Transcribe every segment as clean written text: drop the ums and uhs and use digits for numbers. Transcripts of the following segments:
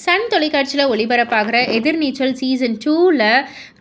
Sun தொலைக்காட்சியில் ஒளிபரப்பாகிற எதிர்நீச்சல் season 2ல்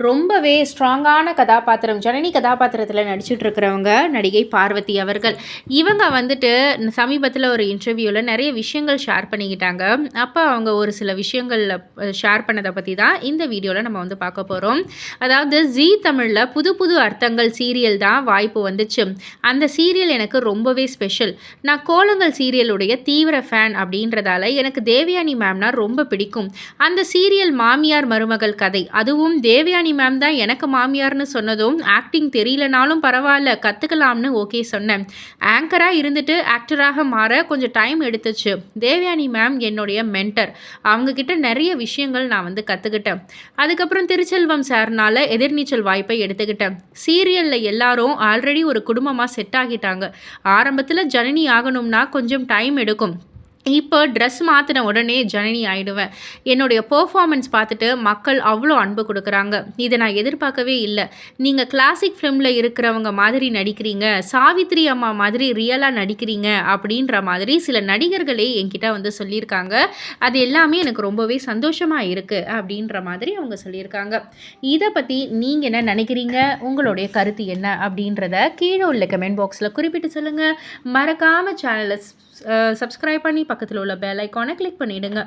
ரொம்பவே ஸ்ட்ராங்கான கதாபாத்திரம், ஜனனி கதாபாத்திரத்தில் நடிச்சிட்டு இருக்கிறவங்க நடிகை பார்வதி அவர்கள். இவங்க வந்துட்டு சமீபத்தில் ஒரு இன்டர்வியூவில் நிறைய விஷயங்கள் ஷேர் பண்ணிக்கிட்டாங்க. அப்போ அவங்க ஒரு சில விஷயங்களில் ஷேர் பண்ணதை பற்றி தான் இந்த வீடியோவில் நம்ம வந்து பார்க்க போகிறோம். அதாவது ஜீ தமிழில் புது புது அர்த்தங்கள் சீரியல் தான் வாய்ப்பு வந்துச்சு. அந்த சீரியல் எனக்கு ரொம்பவே ஸ்பெஷல். நான் கோலங்கள் சீரியலுடைய தீவிர ஃபேன் அப்படின்றதால எனக்கு தேவயானி மேம்னா ரொம்ப பிடிக்கும். அந்த சீரியல் மாமியார் மருமகள் கதை, அதுவும் தேவயானி மேம் தான் எனக்கு மாமியார்னு சொன்னதும் ஆக்டிங் தெரியலனாலும் பரவாயில்ல கற்றுக்கலாம்னு ஓகே சொன்னேன். ஆங்கராக இருந்துட்டு ஆக்டராக மாற கொஞ்சம் டைம் எடுத்துச்சு. தேவயானி மேம் என்னுடைய மென்டர். அவங்கக்கிட்ட நிறைய விஷயங்கள் நான் வந்து கற்றுக்கிட்டேன். அதுக்கப்புறம் திருச்செல்வம் சார்னால எதிர்நீச்சல் வாய்ப்பை எடுத்துக்கிட்டேன். சீரியலில் எல்லாரும் ஆல்ரெடி ஒரு குடும்பமாக செட் ஆகிட்டாங்க. ஆரம்பத்தில் ஜனனி ஆகணும்னா கொஞ்சம் டைம் எடுக்கும். இப்போ ட்ரெஸ் மாற்றின உடனே ஜனனி ஆகிடுவேன். என்னுடைய பெர்ஃபார்மன்ஸ் பார்த்துட்டு மக்கள் அவ்வளோ அன்பு கொடுக்குறாங்க. இதை நான் எதிர்பார்க்கவே இல்லை. நீங்கள் கிளாசிக் ஃபிலிமில் இருக்கிறவங்க மாதிரி நடிக்கிறீங்க, சாவித்ரி அம்மா மாதிரி ரியலாக நடிக்கிறீங்க அப்படின்ற மாதிரி சில நடிகர்களே என்கிட்ட வந்து சொல்லியிருக்காங்க. அது எல்லாமே எனக்கு ரொம்பவே சந்தோஷமாக இருக்குது அப்படின்ற மாதிரி அவங்க சொல்லியிருக்காங்க. இதை பற்றி நீங்கள் என்ன நினைக்கிறீங்க, உங்களுடைய கருத்து என்ன அப்படின்றத கீழே உள்ள கமெண்ட் பாக்ஸில் குறிப்பிட்டு சொல்லுங்கள். மறக்காமல் சேனலை சப்ஸ்கிரைப் பண்ணி பக்கத்தில் உள்ள பெல் ஐக்கானை கிளிக் பண்ணிவிடுங்க.